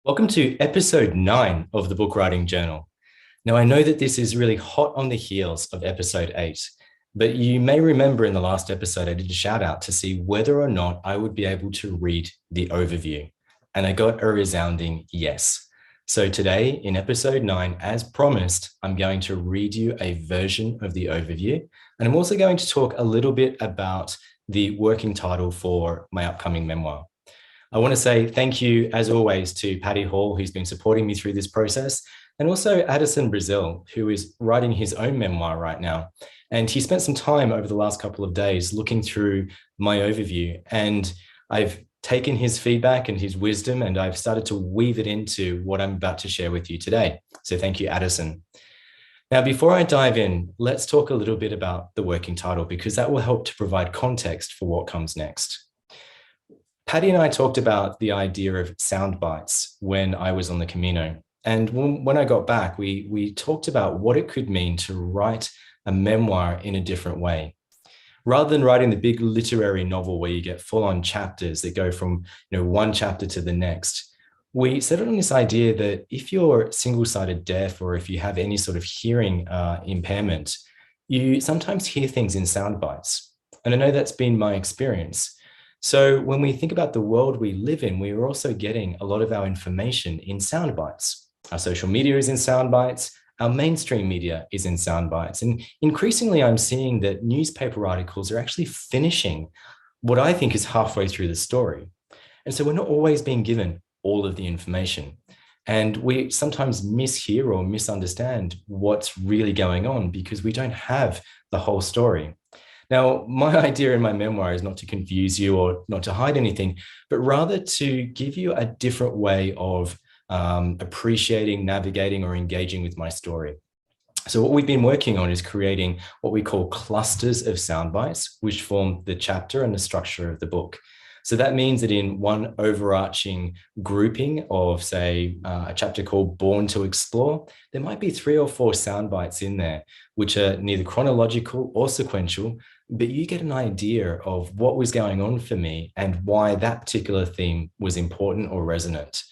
Welcome to episode 9 of the Book Writing Journal. Now, I know that this is really hot on the heels of episode 8, but you may remember in the last episode, I did a shout out to see whether or not I would be able to read the overview. And I got a resounding yes. So today in episode 9, as promised, I'm going to read you a version of the overview. And I'm also going to talk a little bit about the working title for my upcoming memoir. I want to say thank you, as always, to Paddy Hall, who's been supporting me through this process, and also Addison Brazil, who is writing his own memoir right now. And he spent some time over the last couple of days looking through my overview, and I've taken his feedback and his wisdom, and I've started to weave it into what I'm about to share with you today. So thank you, Addison. Now, before I dive in, let's talk a little bit about the working title, because that will help to provide context for what comes next. Paddy and I talked about the idea of sound bites when I was on the Camino. And when I got back, we talked about what it could mean to write a memoir in a different way. Rather than writing the big literary novel where you get full-on chapters that go from one chapter to the next, we settled on this idea that if you're single-sided deaf or if you have any sort of hearing impairment, you sometimes hear things in sound bites. And I know that's been my experience. So when we think about the world we live in, we are also getting a lot of our information in sound bites. Our social media is in sound bites. Our mainstream media is in sound bites. And increasingly, I'm seeing that newspaper articles are actually finishing what I think is halfway through the story. And so we're not always being given all of the information. And we sometimes mishear or misunderstand what's really going on because we don't have the whole story. Now, my idea in my memoir is not to confuse you or not to hide anything, but rather to give you a different way of appreciating, navigating, or engaging with my story. So what we've been working on is creating what we call clusters of sound bites, which form the chapter and the structure of the book. So that means that in one overarching grouping of, say, a chapter called Born to Explore, there might be 3 or 4 sound bites in there, which are neither chronological or sequential, but you get an idea of what was going on for me and why that particular theme was important or resonant.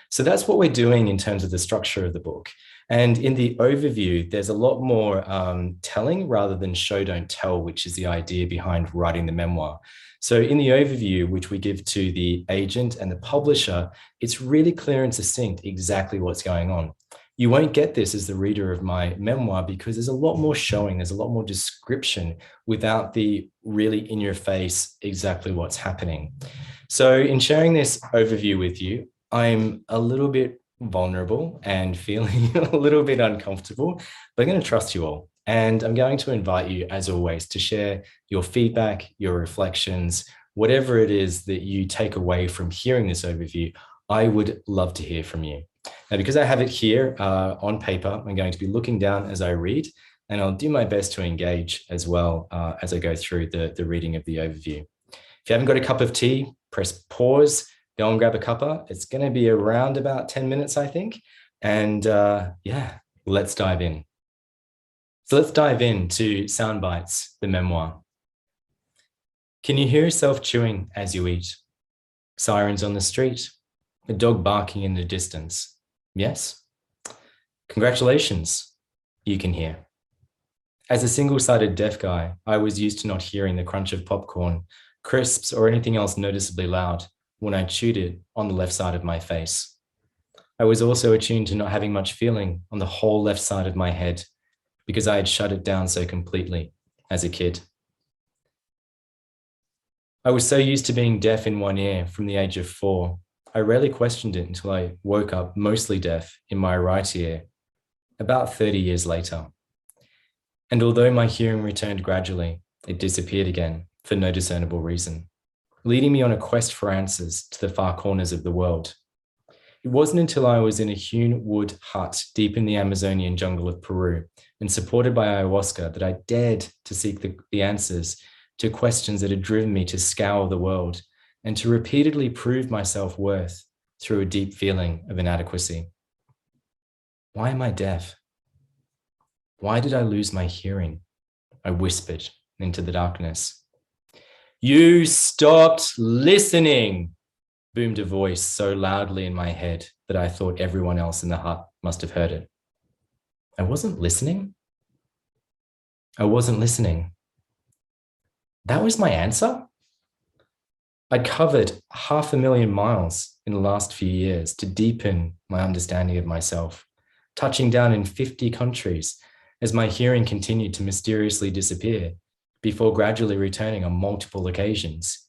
So that's what we're doing in terms of the structure of the book. And in the overview, there's a lot more telling rather than show, don't tell, which is the idea behind writing the memoir. So in the overview, which we give to the agent and the publisher, it's really clear and succinct exactly what's going on. You won't get this as the reader of my memoir because there's a lot more showing, there's a lot more description without the really in your face exactly what's happening. So in sharing this overview with you, I'm a little bit vulnerable and feeling a little bit uncomfortable, but I'm going to trust you all. And I'm going to invite you, as always, to share your feedback, your reflections, whatever it is that you take away from hearing this overview. I would love to hear from you. Now, because I have it here on paper, I'm going to be looking down as I read, and I'll do my best to engage as well as I go through the reading of the overview. If you haven't got a cup of tea, press pause, go and grab a cuppa. It's going to be around about 10 minutes, I think. And yeah, let's dive in. So let's dive into Sound Bites, the memoir. Can you hear yourself chewing as you eat? Sirens on the street? A dog barking in the distance? Yes? Congratulations, you can hear. As a single-sided deaf guy, I was used to not hearing the crunch of popcorn, crisps, or anything else noticeably loud when I chewed it on the left side of my face. I was also attuned to not having much feeling on the whole left side of my head because I had shut it down so completely as a kid. I was so used to being deaf in one ear from the age of 4. I rarely questioned it until I woke up mostly deaf in my right ear, about 30 years later. And although my hearing returned gradually, it disappeared again for no discernible reason, leading me on a quest for answers to the far corners of the world. It wasn't until I was in a hewn wood hut deep in the Amazonian jungle of Peru and supported by ayahuasca that I dared to seek the answers to questions that had driven me to scour the world and to repeatedly prove my self-worth through a deep feeling of inadequacy. Why am I deaf? Why did I lose my hearing? I whispered into the darkness. You stopped listening. boomed a voice so loudly in my head that I thought everyone else in the hut must have heard it. I wasn't listening. I wasn't listening. That was my answer? I'd covered 500,000 miles in the last few years to deepen my understanding of myself, touching down in 50 countries as my hearing continued to mysteriously disappear before gradually returning on multiple occasions.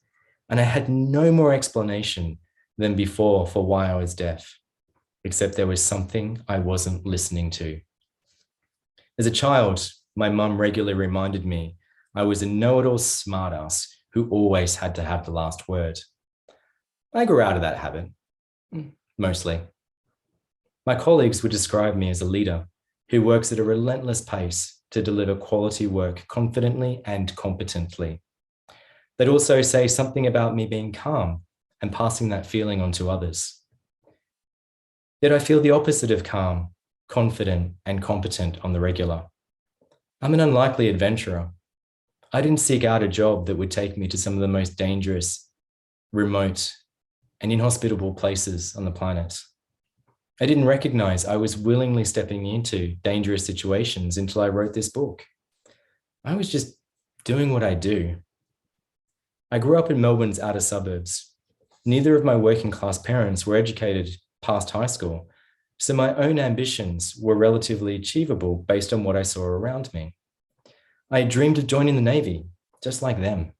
And I had no more explanation than before for why I was deaf, except there was something I wasn't listening to. As a child, my mum regularly reminded me I was a know-it-all smartass who always had to have the last word. I grew out of that habit, mostly. My colleagues would describe me as a leader who works at a relentless pace to deliver quality work confidently and competently. They'd also say something about me being calm and passing that feeling on to others. Yet I feel the opposite of calm, confident, and competent on the regular. I'm an unlikely adventurer. I didn't seek out a job that would take me to some of the most dangerous, remote, and inhospitable places on the planet. I didn't recognize I was willingly stepping into dangerous situations until I wrote this book. I was just doing what I do. I grew up in Melbourne's outer suburbs. Neither of my working class parents were educated past high school, so my own ambitions were relatively achievable based on what I saw around me. I dreamed of joining the Navy, just like them.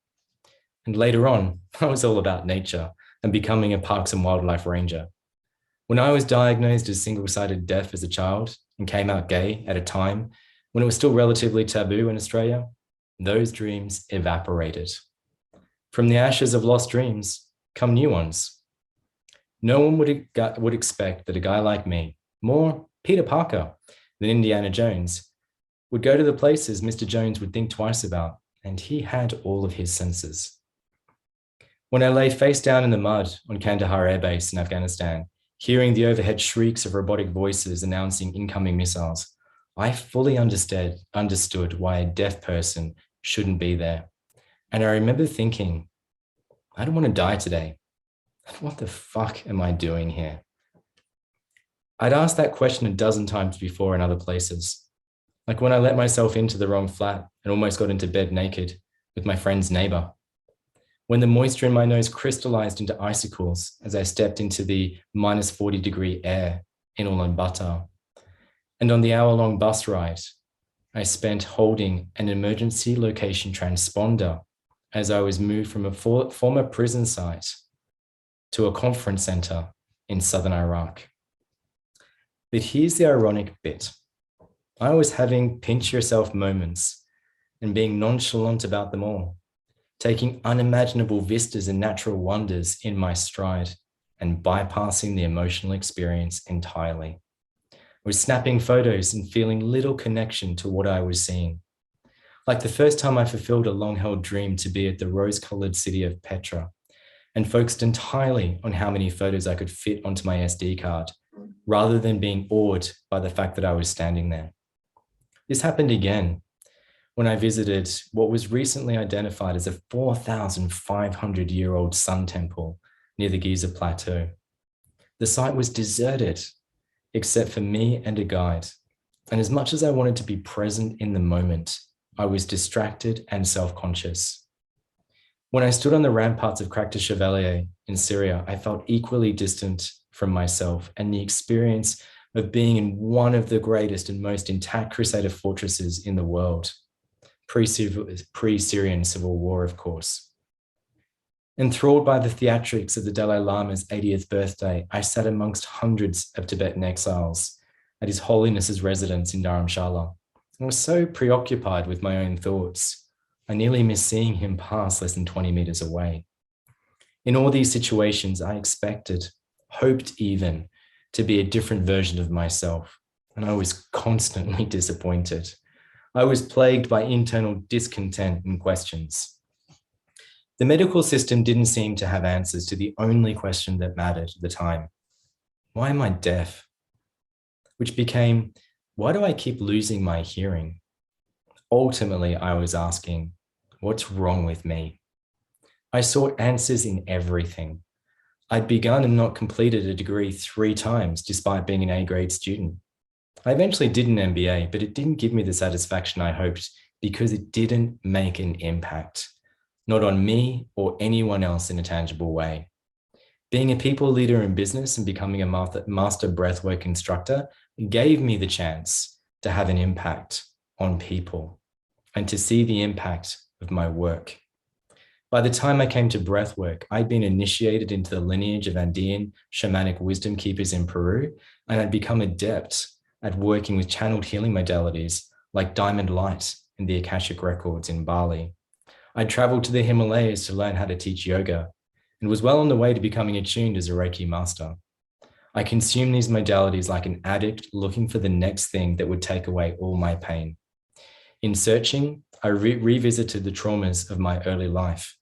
And later on, I was all about nature and becoming a parks and wildlife ranger. When I was diagnosed as single-sided deaf as a child and came out gay at a time when it was still relatively taboo in Australia, those dreams evaporated. From the ashes of lost dreams come new ones. No one would expect that a guy like me, more Peter Parker than Indiana Jones, would go to the places Mr. Jones would think twice about, and he had all of his senses. When I lay face down in the mud on Kandahar Air Base in Afghanistan, hearing the overhead shrieks of robotic voices announcing incoming missiles, I fully understood why a deaf person shouldn't be there. And I remember thinking, I don't want to die today. What the fuck am I doing here? I'd asked that question a dozen times before in other places. Like when I let myself into the wrong flat and almost got into bed naked with my friend's neighbor. When the moisture in my nose crystallized into icicles as I stepped into the minus 40-degree air in Ulaanbaatar. And on the hour-long bus ride, I spent holding an emergency location transponder as I was moved from a former prison site to a conference center in southern Iraq. But here's the ironic bit. I was having pinch yourself moments and being nonchalant about them all, taking unimaginable vistas and natural wonders in my stride and bypassing the emotional experience entirely. I was snapping photos and feeling little connection to what I was seeing. Like the first time I fulfilled a long-held dream to be at the rose-colored city of Petra and focused entirely on how many photos I could fit onto my SD card, rather than being awed by the fact that I was standing there. This happened again when I visited what was recently identified as a 4,500-year-old sun temple near the Giza Plateau. The site was deserted, except for me and a guide. And as much as I wanted to be present in the moment, I was distracted and self-conscious. When I stood on the ramparts of Crac de Chevalier in Syria, I felt equally distant from myself and the experience of being in one of the greatest and most intact Crusader fortresses in the world, pre-Syrian civil war, of course. Enthralled by the theatrics of the Dalai Lama's 80th birthday, I sat amongst hundreds of Tibetan exiles at His Holiness's residence in Dharamshala. I was so preoccupied with my own thoughts, I nearly missed seeing him pass less than 20 meters away. In all these situations, I expected, hoped even, to be a different version of myself, and I was constantly disappointed. I was plagued by internal discontent and questions. The medical system didn't seem to have answers to the only question that mattered at the time. Why am I deaf? Which became, why do I keep losing my hearing? Ultimately, I was asking, what's wrong with me? I sought answers in everything. I'd begun and not completed a degree 3 times despite being an A-grade student. I eventually did an MBA, but it didn't give me the satisfaction I hoped because it didn't make an impact, not on me or anyone else in a tangible way. Being a people leader in business and becoming a master breathwork instructor gave me the chance to have an impact on people and to see the impact of my work. By the time I came to breathwork, I'd been initiated into the lineage of Andean shamanic wisdom keepers in Peru, and I'd become adept at working with channeled healing modalities like diamond light and the Akashic records in Bali. I'd traveled to the Himalayas to learn how to teach yoga and was well on the way to becoming attuned as a Reiki master. I consumed these modalities like an addict looking for the next thing that would take away all my pain. In searching, I revisited the traumas of my early life: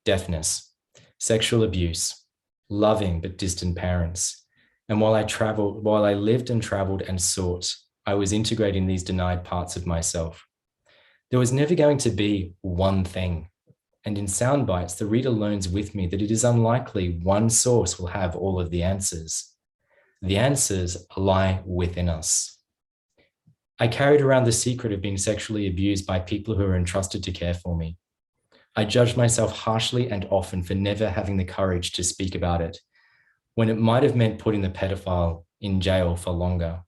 deafness, sexual abuse, loving but distant parents. And while I lived and traveled and sought, I was integrating these denied parts of myself. There was never going to be one thing. And in sound bites, the reader learns with me that it is unlikely one source will have all of the answers. The answers lie within us. I carried around the secret of being sexually abused by people who were entrusted to care for me. I judged myself harshly and often for never having the courage to speak about it, when it might have meant putting the pedophile in jail for longer.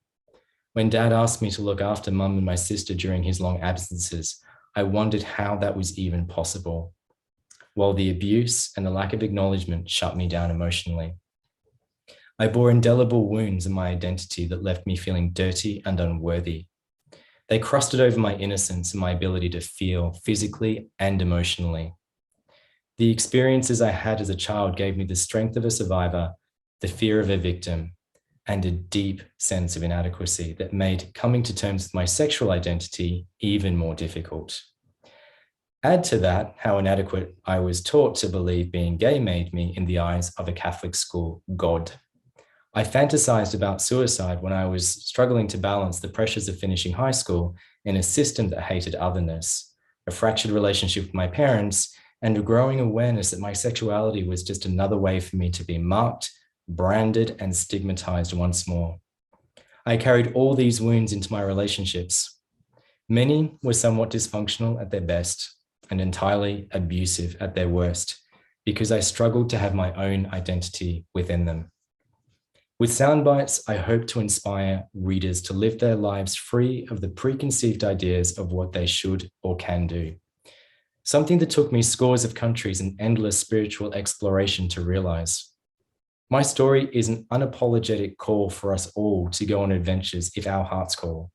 When Dad asked me to look after Mum and my sister during his long absences, I wondered how that was even possible, while the abuse and the lack of acknowledgement shut me down emotionally. I bore indelible wounds in my identity that left me feeling dirty and unworthy. They crusted over my innocence and my ability to feel physically and emotionally. The experiences I had as a child gave me the strength of a survivor, the fear of a victim, and a deep sense of inadequacy that made coming to terms with my sexual identity even more difficult. Add to that how inadequate I was taught to believe being gay made me in the eyes of a Catholic school god. I fantasized about suicide when I was struggling to balance the pressures of finishing high school in a system that hated otherness, a fractured relationship with my parents, and a growing awareness that my sexuality was just another way for me to be marked, branded, and stigmatized once more. I carried all these wounds into my relationships. Many were somewhat dysfunctional at their best and entirely abusive at their worst, because I struggled to have my own identity within them. With Soundbites, I hope to inspire readers to live their lives free of the preconceived ideas of what they should or can do. Something that took me scores of countries and endless spiritual exploration to realize. My story is an unapologetic call for us all to go on adventures if our hearts call,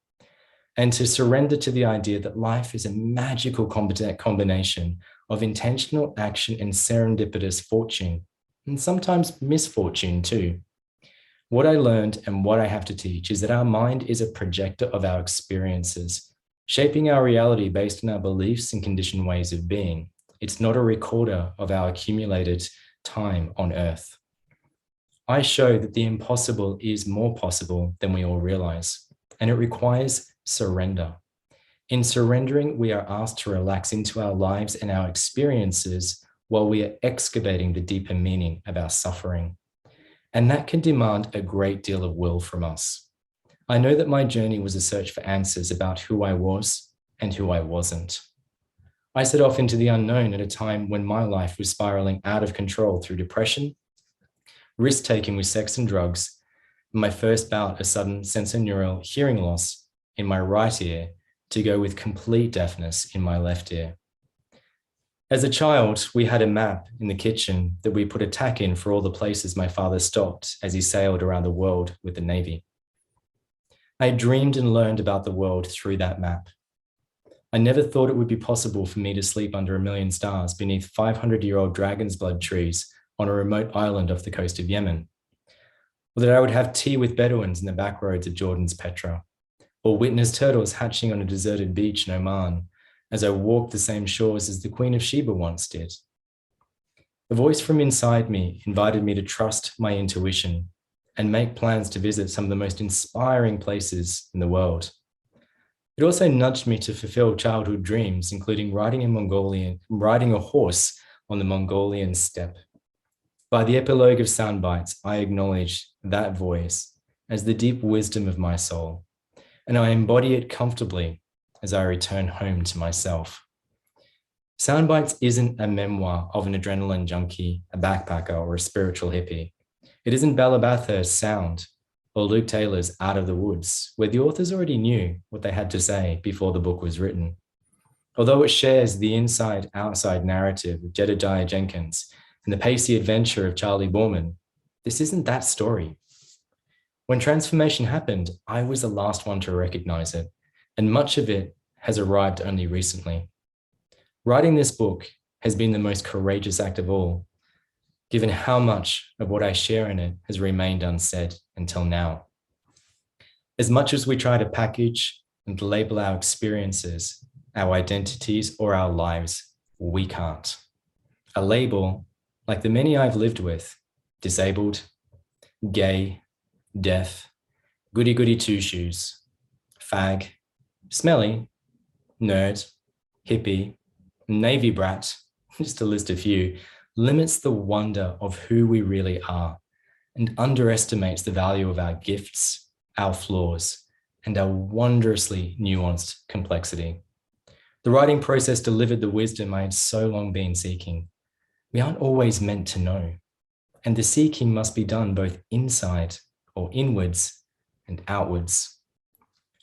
and to surrender to the idea that life is a magical combination of intentional action and serendipitous fortune, and sometimes misfortune too. What I learned and what I have to teach is that our mind is a projector of our experiences, shaping our reality based on our beliefs and conditioned ways of being. It's not a recorder of our accumulated time on Earth. I show that the impossible is more possible than we all realize, and it requires surrender. In surrendering, we are asked to relax into our lives and our experiences while we are excavating the deeper meaning of our suffering. And that can demand a great deal of will from us. I know that my journey was a search for answers about who I was and who I wasn't. I set off into the unknown at a time when my life was spiraling out of control through depression, risk-taking with sex and drugs, and my first bout of sudden sensorineural hearing loss in my right ear to go with complete deafness in my left ear. As a child, we had a map in the kitchen that we put a tack in for all the places my father stopped as he sailed around the world with the Navy. I dreamed and learned about the world through that map. I never thought it would be possible for me to sleep under a million stars beneath 500-year-old dragon's blood trees on a remote island off the coast of Yemen, or that I would have tea with Bedouins in the back roads of Jordan's Petra, or witness turtles hatching on a deserted beach in Oman, as I walked the same shores as the Queen of Sheba once did. A voice from inside me invited me to trust my intuition and make plans to visit some of the most inspiring places in the world. It also nudged me to fulfill childhood dreams, including riding a horse on the Mongolian steppe. By the epilogue of Soundbites, I acknowledge that voice as the deep wisdom of my soul, and I embody it comfortably as I return home to myself. Soundbites isn't a memoir of an adrenaline junkie, a backpacker, or a spiritual hippie. It isn't Bella Bathurst's Sound or Luke Taylor's Out of the Woods, where the authors already knew what they had to say before the book was written. Although it shares the inside-outside narrative of Jedediah Jenkins and the pacey adventure of Charlie Borman, this isn't that story. When transformation happened, I was the last one to recognize it, and much of it has arrived only recently. Writing this book has been the most courageous act of all, given how much of what I share in it has remained unsaid until now. As much as we try to package and label our experiences, our identities, or our lives, we can't. A label, like the many I've lived with, disabled, gay, deaf, goody-goody two-shoes, fag, smelly, nerd, hippie, Navy brat, just to list a few, limits the wonder of who we really are and underestimates the value of our gifts, our flaws, and our wondrously nuanced complexity. The writing process delivered the wisdom I had so long been seeking. We aren't always meant to know, and the seeking must be done both inside or inwards and outwards.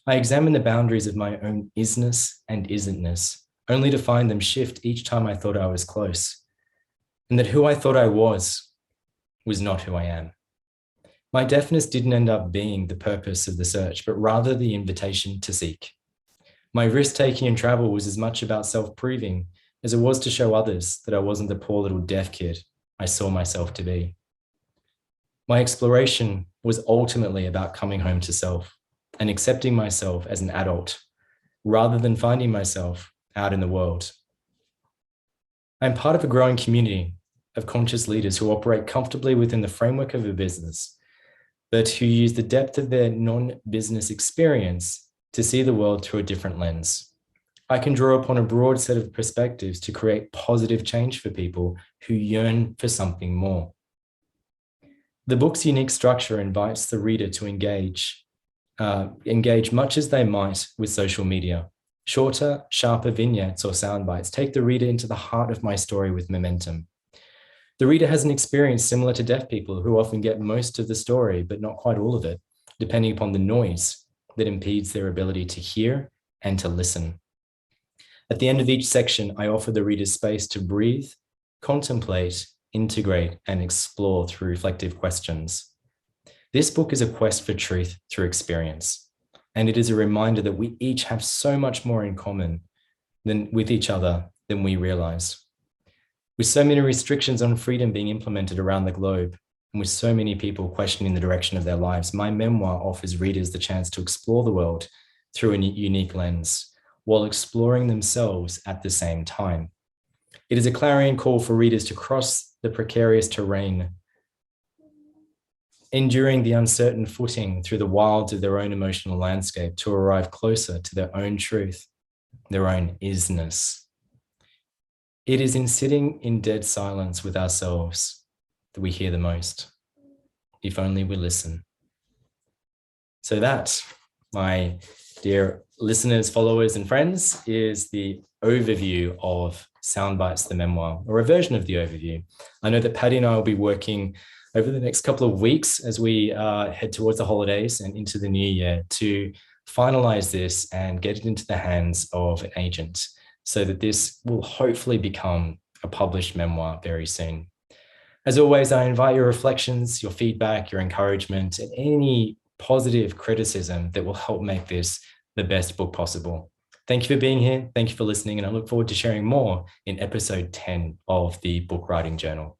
I examine the boundaries of my own isness and isn'tness, only to find them shift each time I thought I was close, and that who I thought I was not who I am. My deafness didn't end up being the purpose of the search, but rather the invitation to seek. My risk-taking and travel was as much about self-proving as it was to show others that I wasn't the poor little deaf kid I saw myself to be. My exploration was ultimately about coming home to self and accepting myself as an adult, rather than finding myself out in the world. I'm part of a growing community of conscious leaders who operate comfortably within the framework of a business, but who use the depth of their non-business experience to see the world through a different lens. I can draw upon a broad set of perspectives to create positive change for people who yearn for something more. The book's unique structure invites the reader to engage much as they might with social media. Shorter, sharper vignettes or sound bites take the reader into the heart of my story with momentum. The reader has an experience similar to deaf people who often get most of the story, but not quite all of it, depending upon the noise that impedes their ability to hear and to listen. At the end of each section, I offer the reader space to breathe, contemplate, integrate, and explore through reflective questions. This book is a quest for truth through experience, and it is a reminder that we each have so much more in common with each other than we realize. With so many restrictions on freedom being implemented around the globe, and with so many people questioning the direction of their lives, my memoir offers readers the chance to explore the world through a unique lens, while exploring themselves at the same time. It is a clarion call for readers to cross the precarious terrain, enduring the uncertain footing through the wilds of their own emotional landscape to arrive closer to their own truth, their own isness. It is in sitting in dead silence with ourselves that we hear the most, if only we listen. So that, my dear listeners, followers, and friends, is the overview of Soundbites, the memoir, or a version of the overview. I know that Patty and I will be working over the next couple of weeks as we head towards the holidays and into the new year to finalize this and get it into the hands of an agent so that this will hopefully become a published memoir very soon. As always, I invite your reflections, your feedback, your encouragement, and any positive criticism that will help make this the best book possible. Thank you for being here. Thank you for listening. And I look forward to sharing more in episode 10 of the Book Writing Journal.